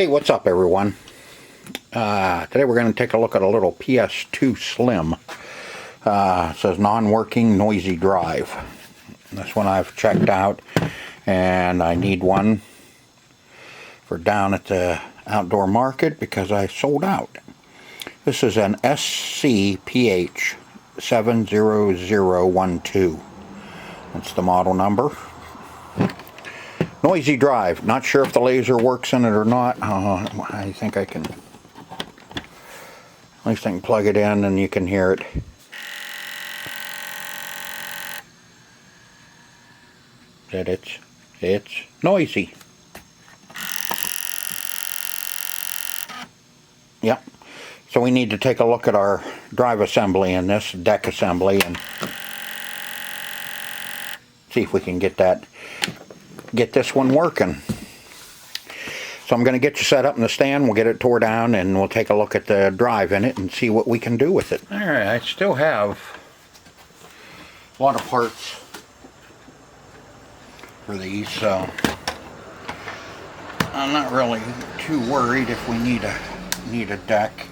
Hey, what's up everyone? Today we're going to take a look at a little PS2 Slim. It says non-working noisy drive. This one I've checked out and I need one for down at the outdoor market because I sold out. This is an SCPH 70012. That's the model number. Noisy drive. Not sure if the laser works in it or not. I think I can. At least I can plug it in and you can hear it. That it's noisy. Yep. So we need to take a look at our drive assembly in this deck assembly and see if we can get this one working. So I'm going to get you set up in the stand, we'll get it tore down, and we'll take a look at the drive in it and see what we can do with it. Alright, I still have a lot of parts for these, so I'm not really too worried if we need a deck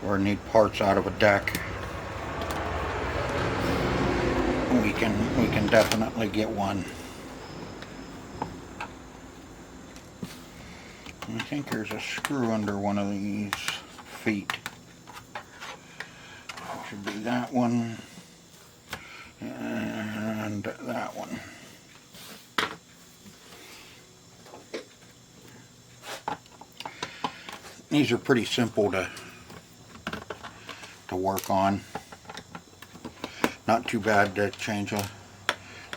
or need parts out of a deck. We can definitely get one. I think there's a screw under one of these feet. Should be that one and that one. These are pretty simple to work on. Not too bad to change a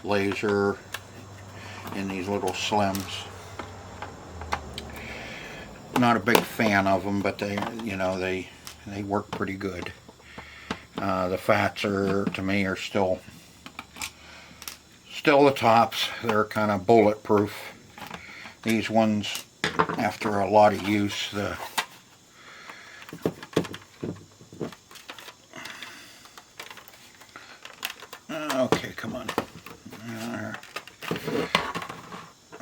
laser in these little Slims. Not a big fan of them, but they work pretty good. The fats are, to me, are still the tops. They're kind of bulletproof. These ones, after a lot of use, okay, come on. There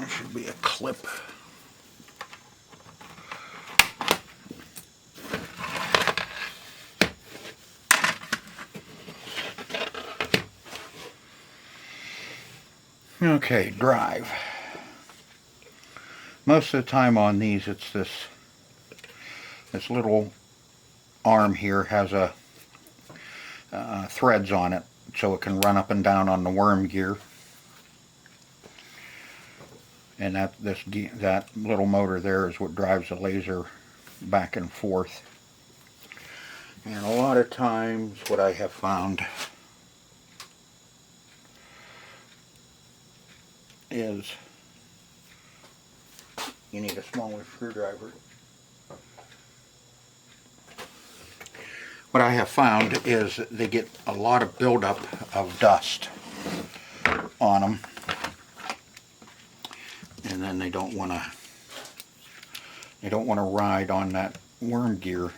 should be a clip. Okay, drive. Most of the time on these, it's this little arm here has a threads on it, so it can run up and down on the worm gear. And that little motor there is what drives the laser back and forth. And a lot of times, what I have found is you need a smaller screwdriver. What I have found is they get a lot of buildup of dust on them, and then they don't want to ride on that worm gear.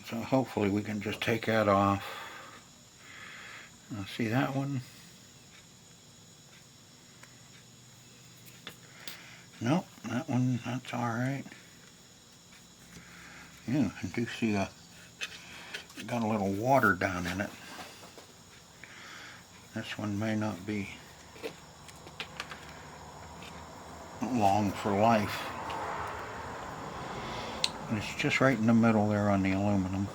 So hopefully we can just take that off. See that one? Nope, that one, that's alright. Yeah, I do see got a little water down in it. This one may not be long for life. And it's just right in the middle there on the aluminum.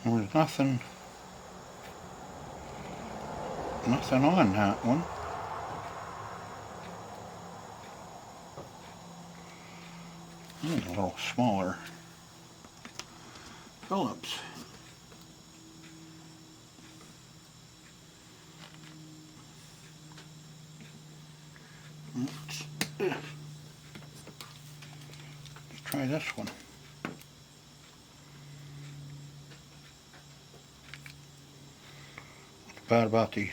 There's nothing on that one. A little smaller Phillips. Let's try this one. bad about these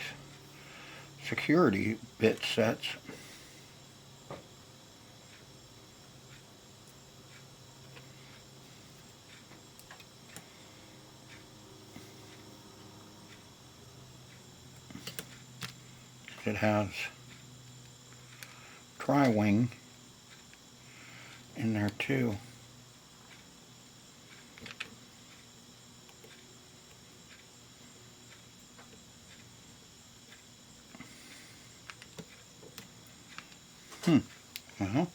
security bit sets. It has tri-wing in there too. Well,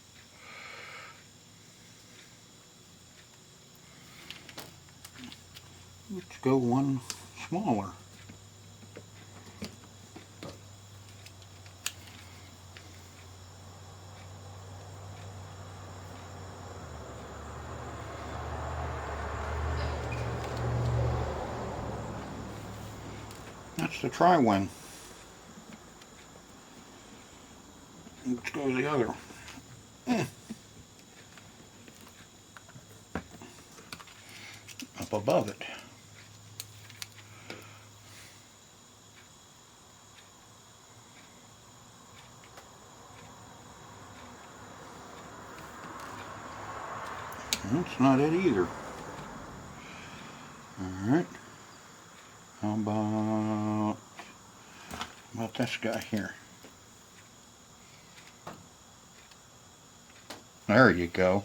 let's go one smaller. That's the tri-wing. Let's go the other. Up above it. That's not it either. Alright. How about this guy here? There you go.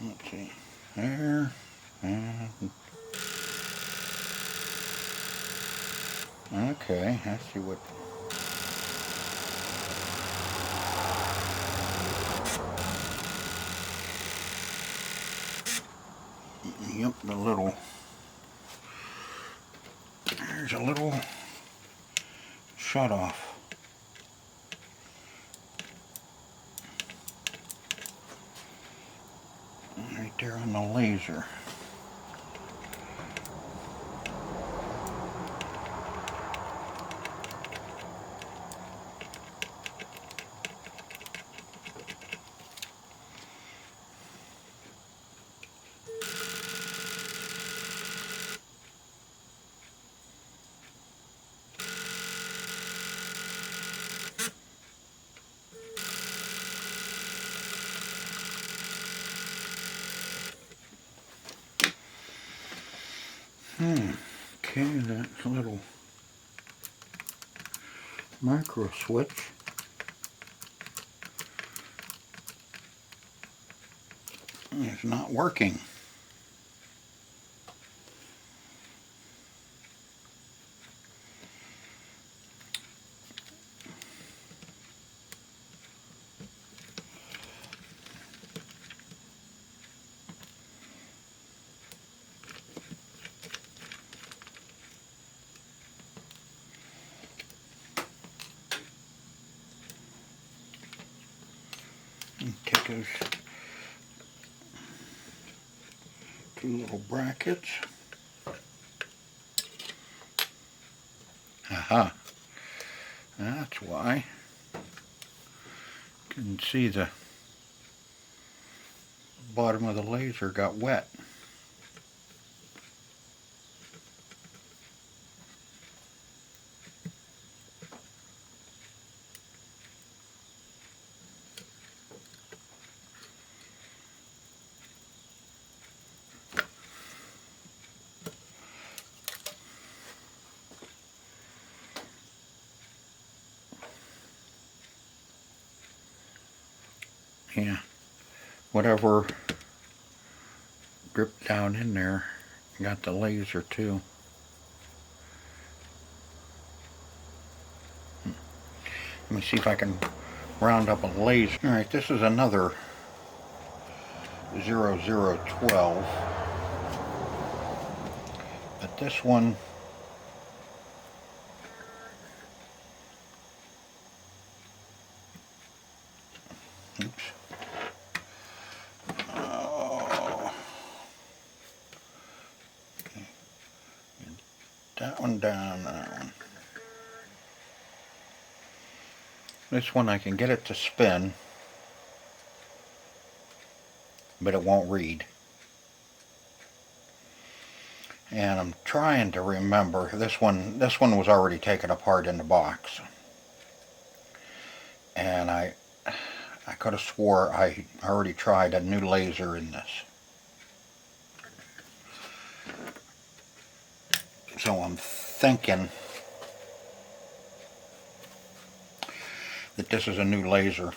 Let's see. There. And okay, I see what. Yep, the little. There's a little shut off. Right there on the laser. Okay, that little micro switch is not working. Take those two little brackets. Aha. That's why. Couldn't see the bottom of the laser got wet. Yeah, whatever dripped down in there got the laser too. Let me see if I can round up a laser. Alright, this is another 0012, but this one oops. that one down, that one. This one I can get it to spin, but it won't read. And I'm trying to remember, this one was already taken apart in the box. And I could have swore I already tried a new laser in this. So I'm thinking that this is a new laser.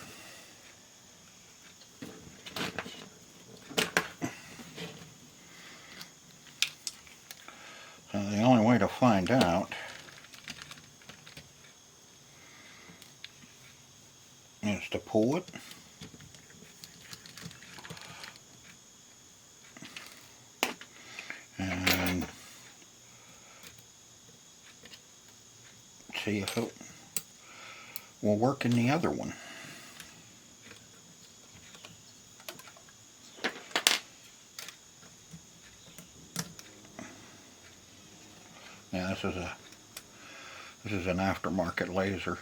So the only way to find out is to pull it. And see if it will work in the other one. Yeah, this is an aftermarket laser.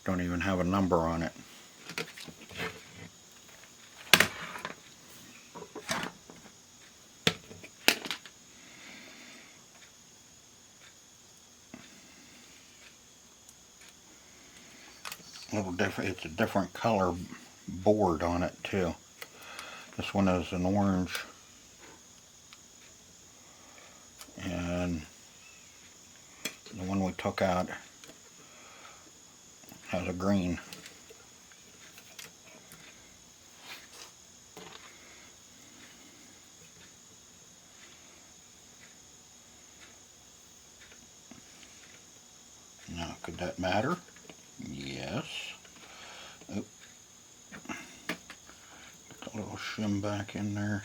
Don't even have a number on it. Little different. It's a different color board on it too. This one is an orange, and the one we took out has a green. Now, could that matter? Yes. Oop. Put a little shim back in there.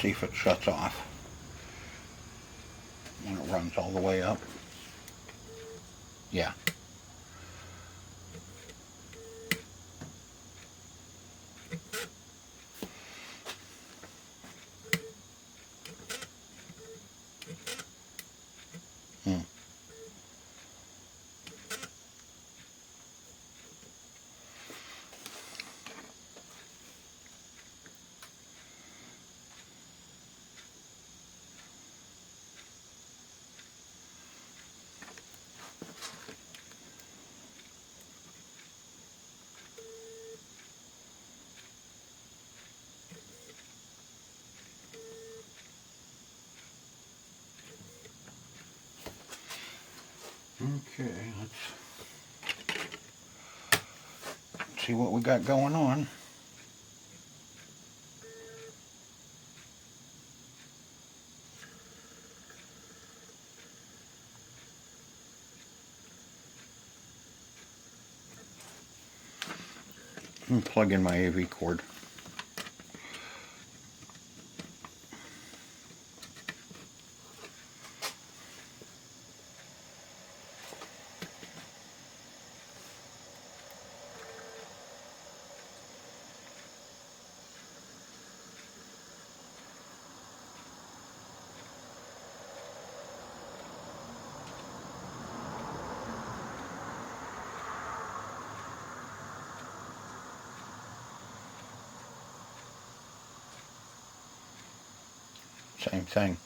See if it shuts off when it runs all the way up. Yeah. Okay, let's see what we got going on. Let me plug in my AV cord. Same thing.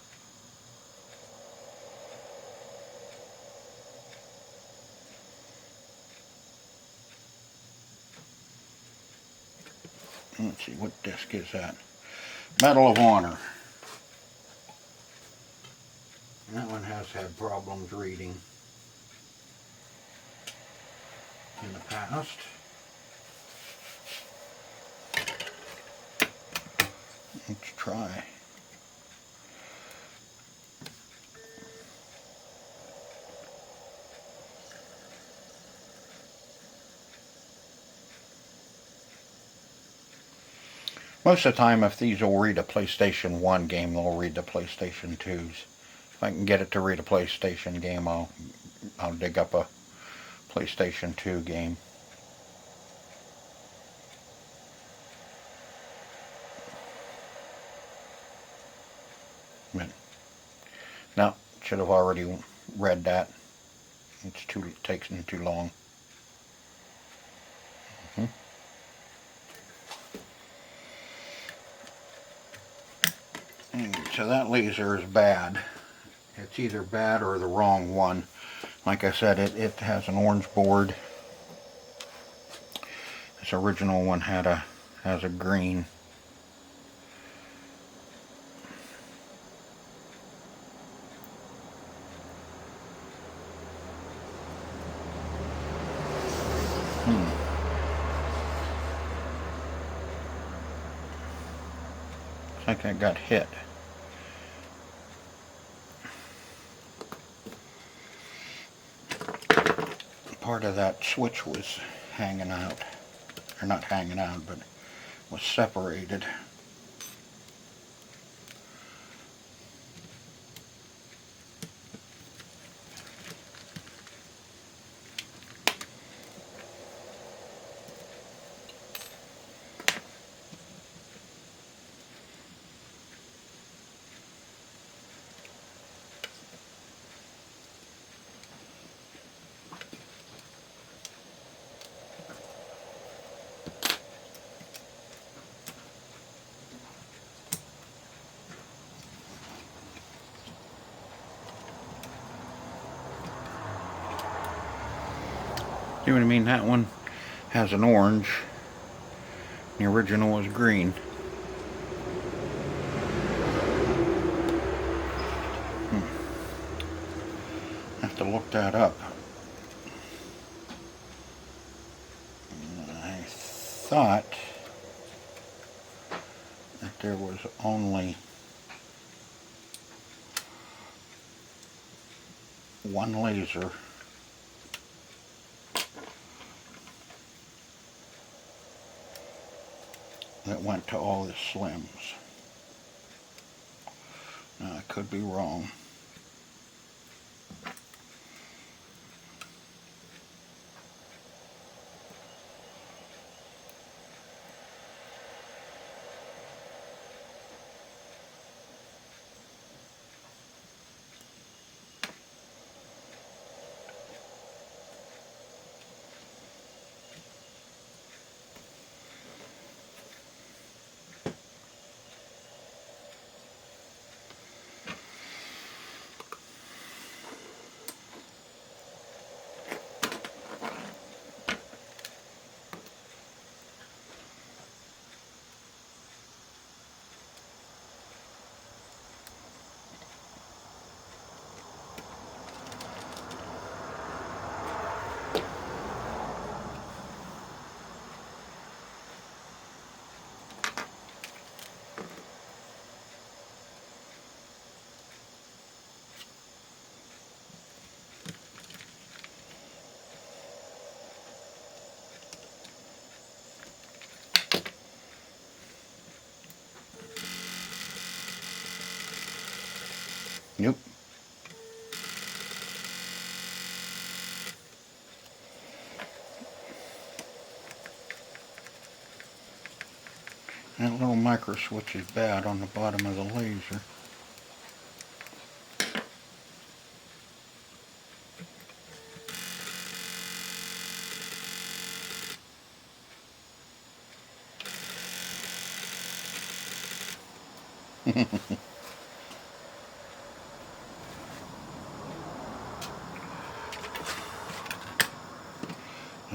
Let's see, what disc is that? Medal of Honor. That one has had problems reading in the past. Let's try. Most of the time, if these will read a PlayStation 1 game, they'll read the PlayStation 2s. If I can get it to read a PlayStation game, I'll dig up a PlayStation 2 game. But no, should have already read that. It takes too long. So that laser is bad. It's either bad or the wrong one. Like I said, it has an orange board. This original one has a green. Looks like I got hit. Part of that switch was hanging out, or not hanging out, but was separated. See what I mean? That one has an orange. The original was green. Have to look that up. I thought that there was only one laser that went to all the slims. Now, I could be wrong. Yep. That little micro switch is bad on the bottom of the laser.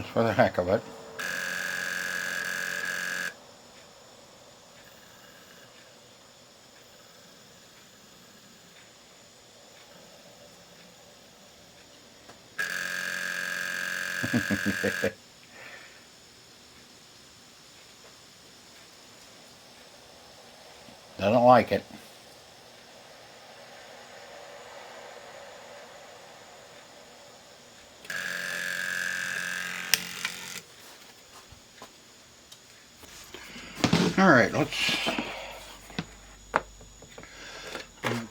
just for the heck of it. Doesn't like it. All right, let's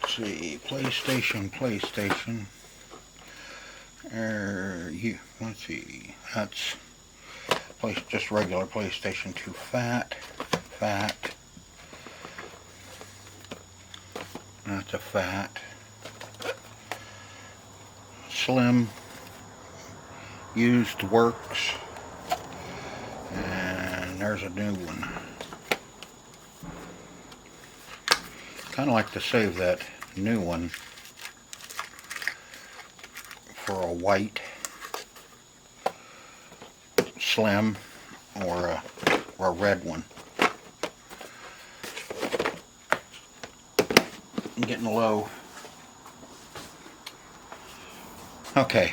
see. PlayStation. Let's see. That's just regular PlayStation 2 fat. That's a fat. Slim. Used works. And there's a new one. Kind of like to save that new one for a white slim or a red one. I'm getting low. Okay,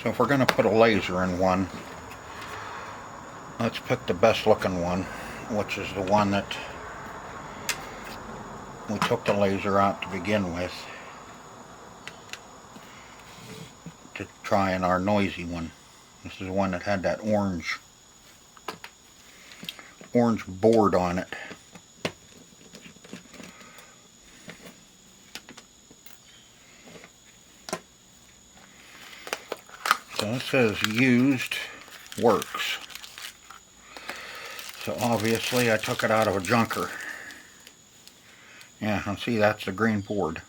so if we're going to put a laser in one, let's pick the best looking one, which is the one that we took the laser out to begin with to try in our noisy one. This is the one that had that orange board on it. So it says used works. So obviously I took it out of a junker. Yeah, and see, that's the green board.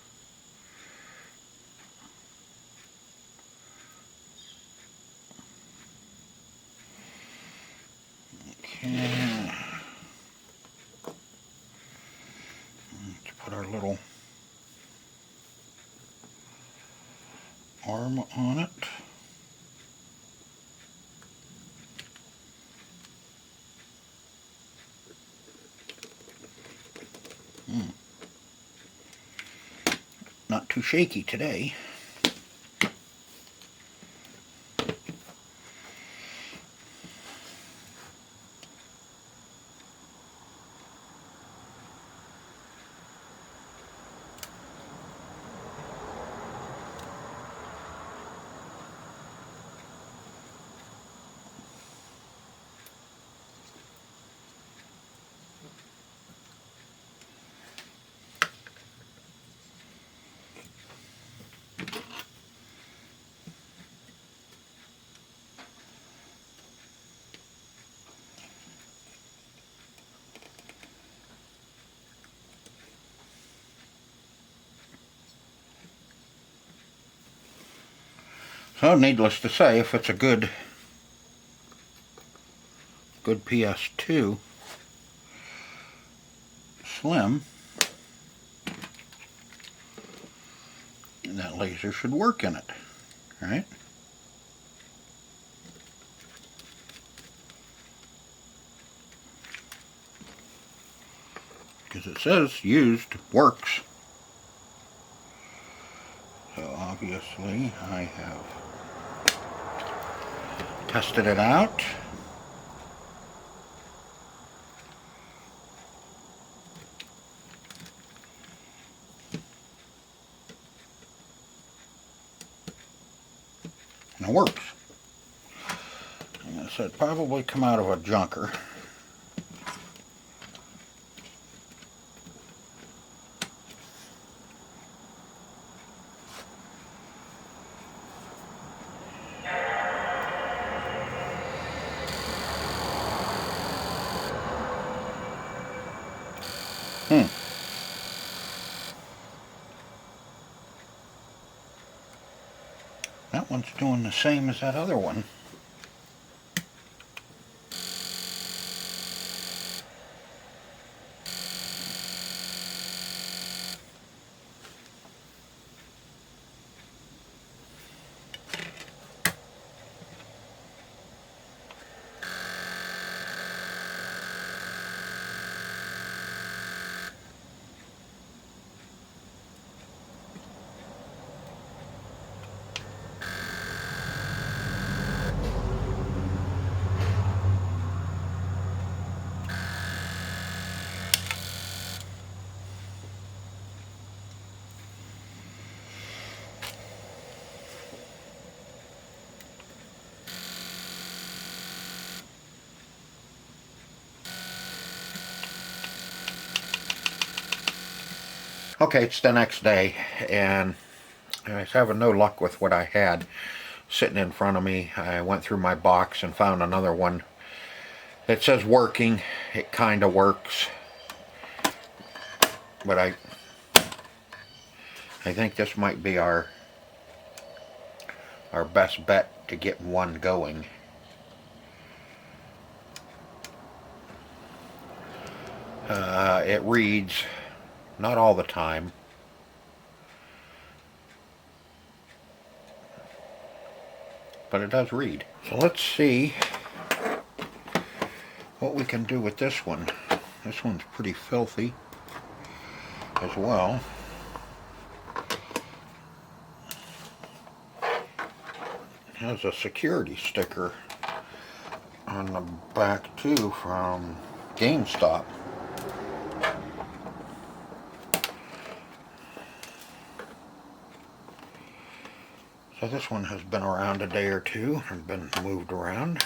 Okay. Let's put our little arm on it. Not too shaky today. So needless to say, if it's a good PS2 slim, that laser should work in it, right? Because it says used works. So obviously I have tested it out. And it works. And I said probably come out of a junker. That one's doing the same as that other one. Okay, it's the next day, and I was having no luck with what I had sitting in front of me. I went through my box and found another one. It says working. It kind of works, but I think this might be our best bet to get one going. It reads, not all the time, but it does read. So let's see what we can do with this one. This one's pretty filthy as well. It has a security sticker on the back too from GameStop. So this one has been around a day or two and been moved around.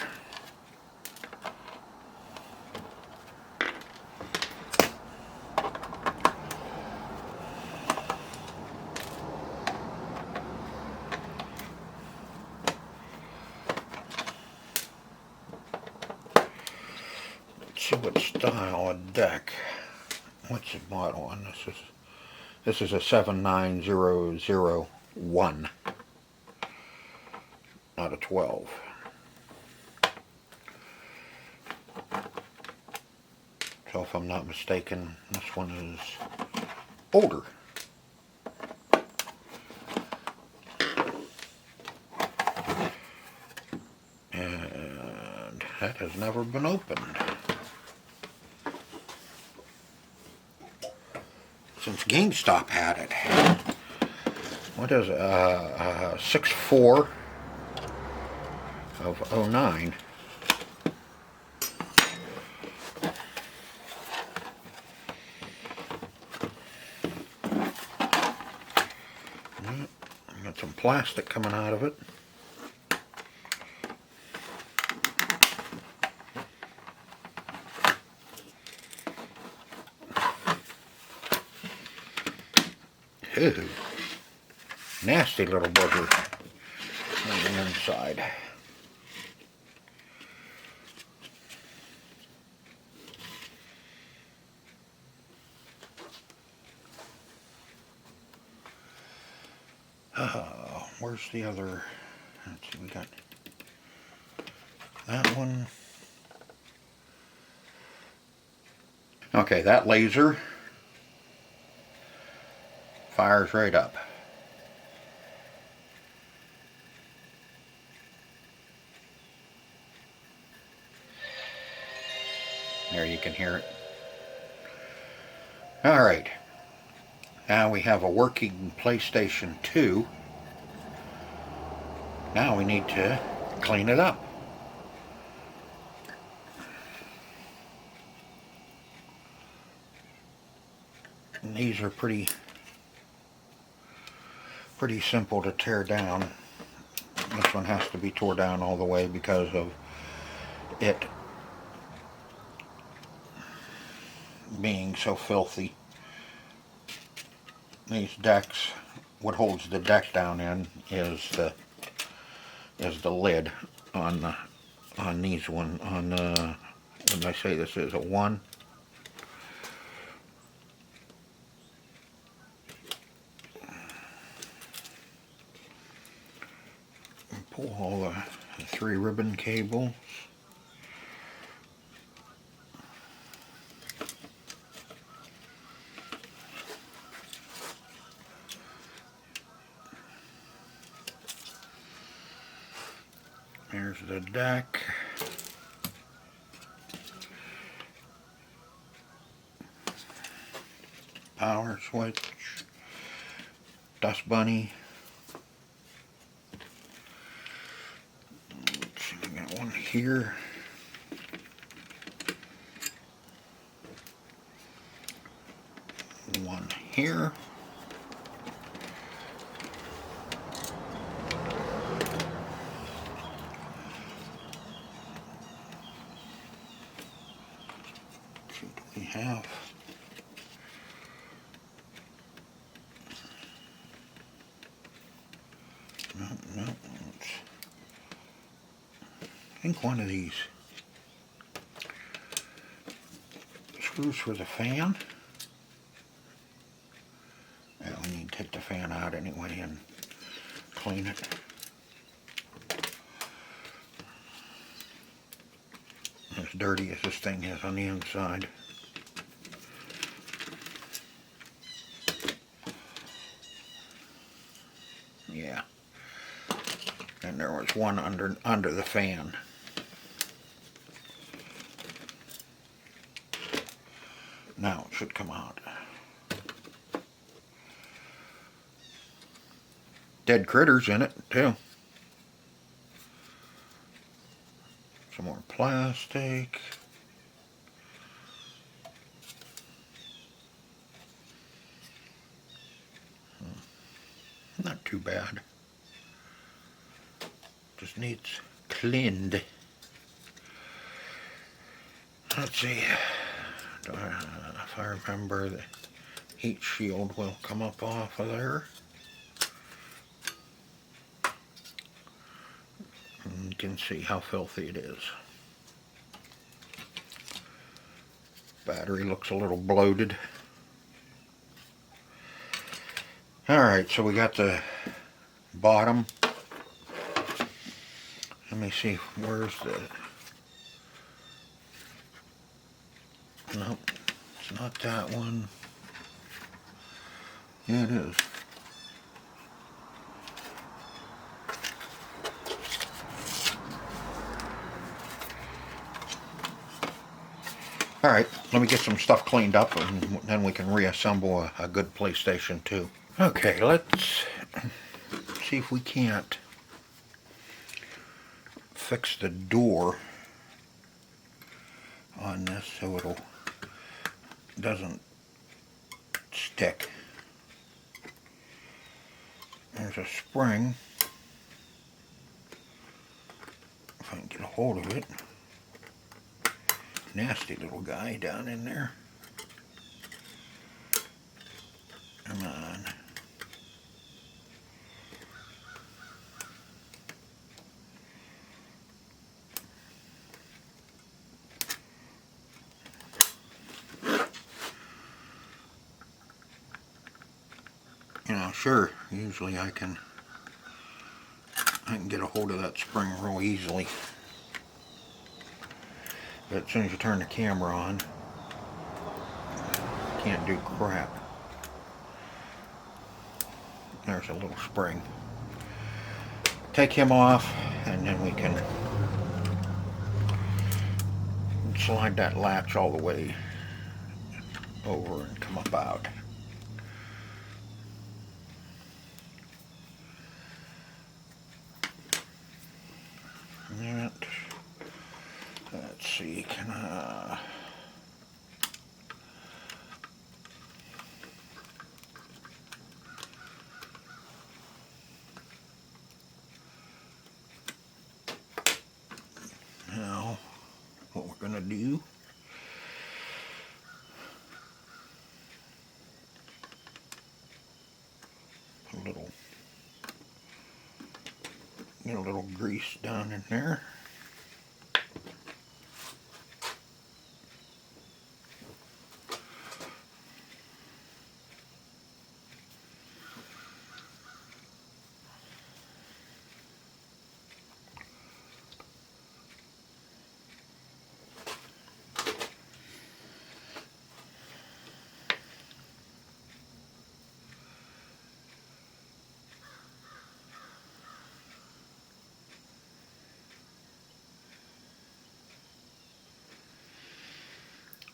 Let's see what style of deck. What's the model on this? This is a 79001. Out of 12. So if I'm not mistaken, this one is older. And that has never been opened since GameStop had it. What is it? 6/4 of 09. Got some plastic coming out of it. Ew. Nasty little booger on the inside. Where's the other? Let's see, we got that one. Okay, that laser fires right up. There, you can hear it. Alright, now we have a working PlayStation 2. Now we need to clean it up. And these are pretty simple to tear down. This one has to be tore down all the way because of it being so filthy. These decks, what holds the deck down in is the lid on these one. On what did I say this is, a 1? Pull all the 3 ribbon cables. Here's the deck. Power switch. Dust bunny. Let's see, we got one here. One here. We have No, I think one of these screws for the fan. Yeah, we need to take the fan out anyway and clean it. As dirty as this thing is on the inside. Yeah. And there was one under the fan. Now it should come out. Dead critters in it too. Some more plastic. Not too bad. Just needs cleaned. Let's see. If I remember, the heat shield will come up off of there. And you can see how filthy it is. Battery looks a little bloated. Alright, so we got the bottom. Let me see, where's the... Nope, it's not that one. Yeah, it is. Alright, let me get some stuff cleaned up and then we can reassemble a good PlayStation 2. Okay, let's see if we can't fix the door on this so it doesn't stick. There's a spring. If I can get a hold of it. Nasty little guy down in there. Come on. You know, sure, usually I can get a hold of that spring real easily. But as soon as you turn the camera on, can't do crap. There's a little spring. Take him off, and then we can slide that latch all the way over and come up out. That, let's see, can I... Now, what we're going to do, get a little grease down in there.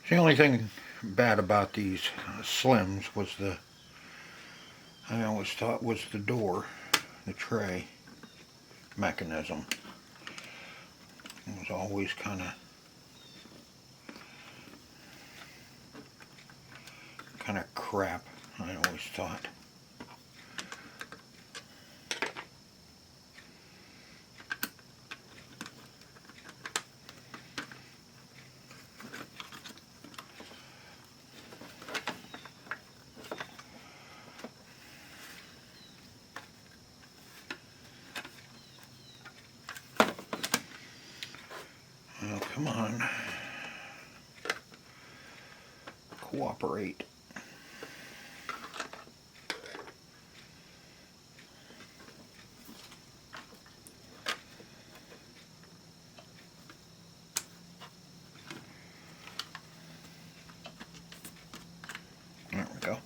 The only thing bad about these Slims was I always thought was the door, the tray mechanism. It was always kind of crap, I always thought. operate. There we go.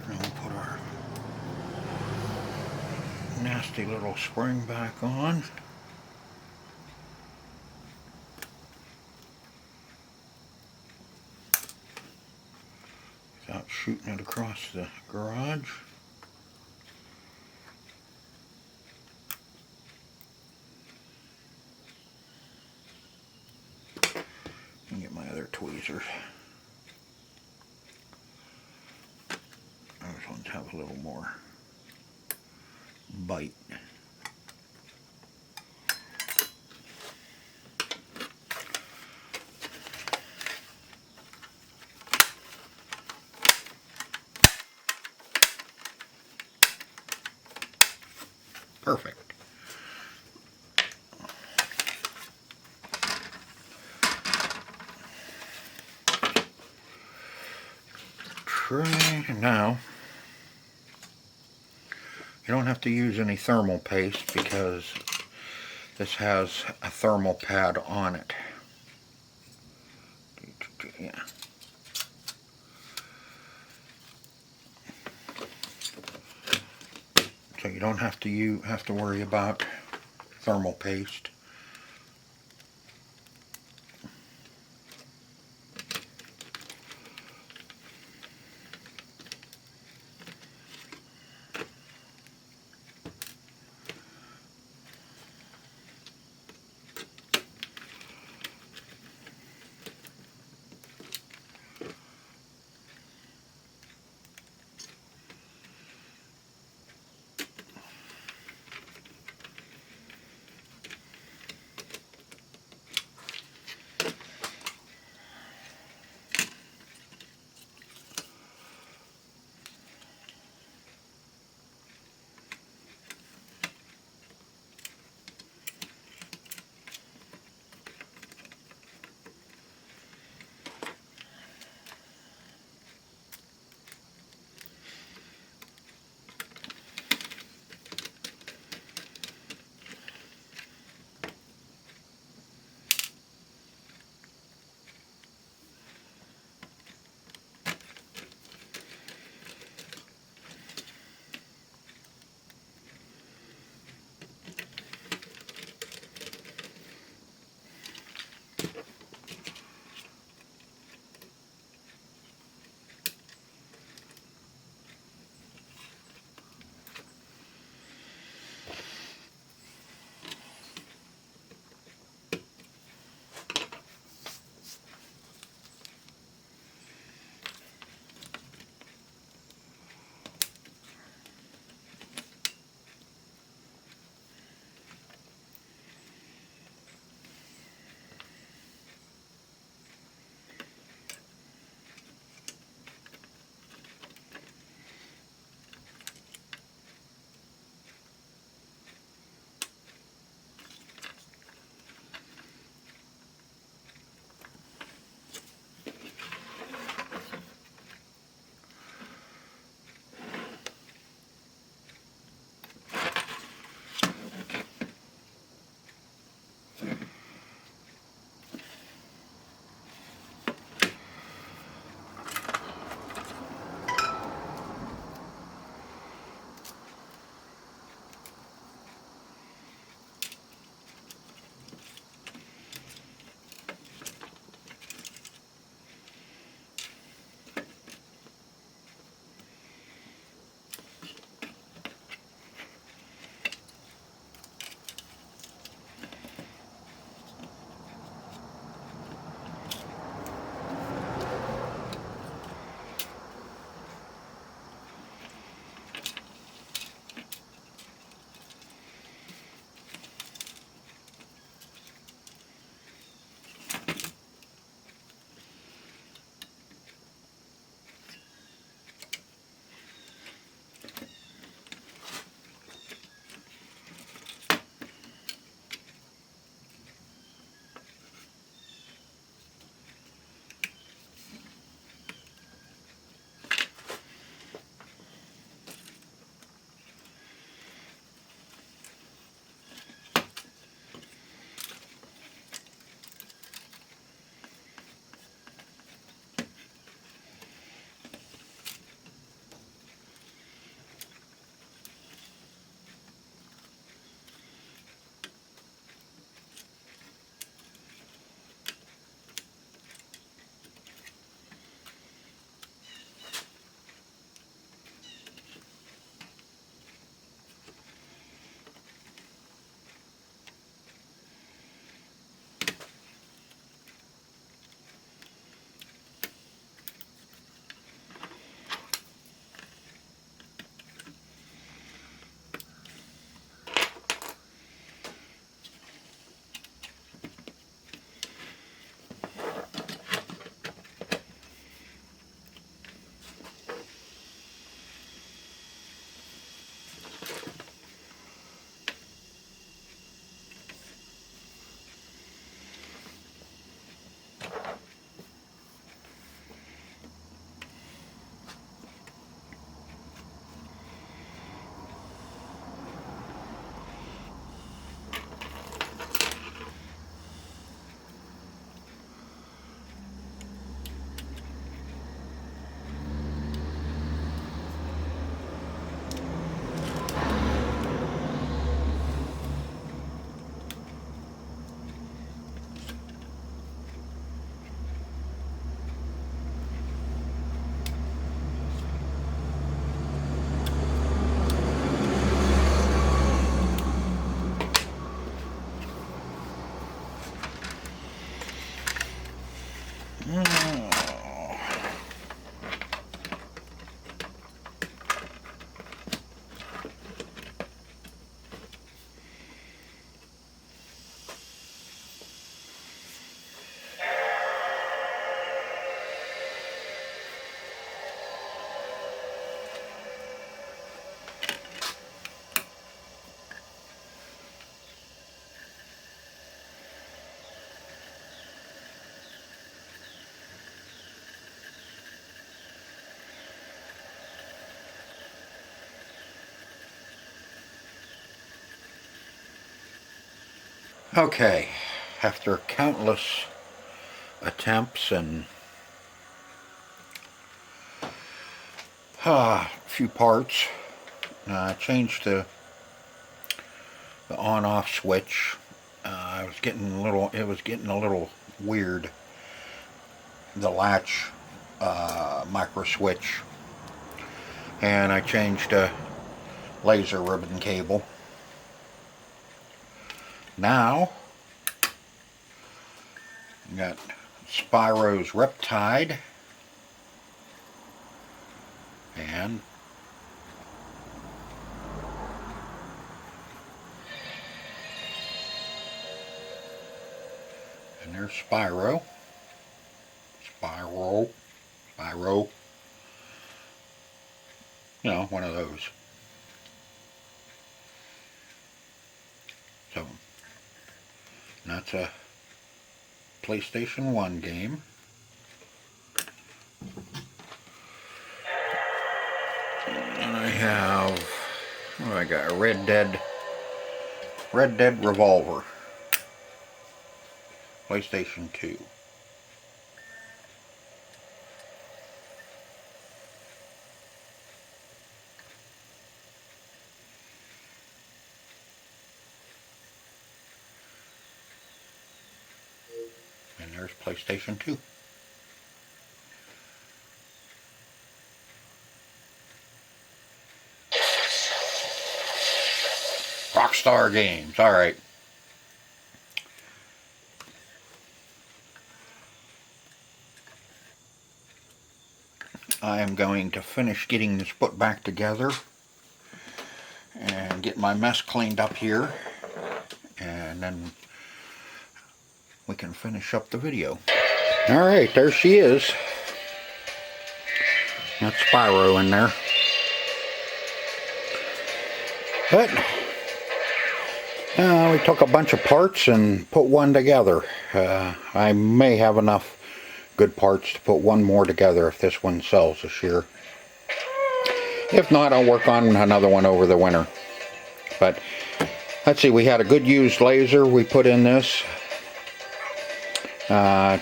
And we'll put our nasty little spring back on. Without shooting it across the garage. And get my other tweezers. Those ones have a little more bite. Perfect. Tray. Now, you don't have to use any thermal paste because this has a thermal pad on it. Yeah. So you don't have to worry about thermal paste. Okay, after countless attempts and a few parts, I changed the on-off switch. I was getting a little, it was getting a little weird, the latch micro switch, and I changed a laser ribbon cable. Now I got Spyro's Riptide and there's Spyro, you know, one of those. So that's a PlayStation 1 game. And I have, what do I got? A Red Dead Revolver. PlayStation 2. And there's PlayStation 2. Rockstar Games, alright. I am going to finish getting this put back together and get my mess cleaned up here, and then we can finish up the video. Alright, there she is. That's Spyro in there. But we took a bunch of parts and put one together. I may have enough good parts to put one more together if this one sells this year. If not, I'll work on another one over the winter. But let's see, we had a good used laser we put in this.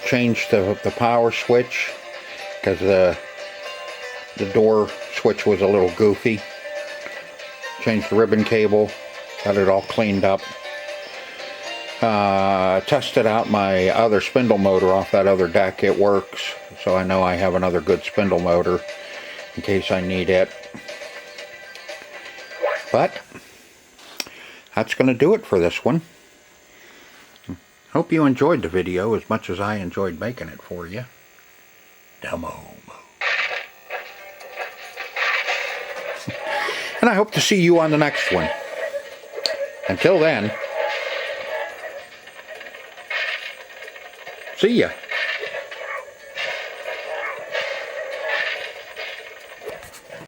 Changed the power switch because the door switch was a little goofy. Changed the ribbon cable, got it all cleaned up. Tested out my other spindle motor off that other deck. It works, so I know I have another good spindle motor in case I need it. But that's going to do it for this one. Hope you enjoyed the video as much as I enjoyed making it for you. Demo. And I hope to see you on the next one. Until then, see ya.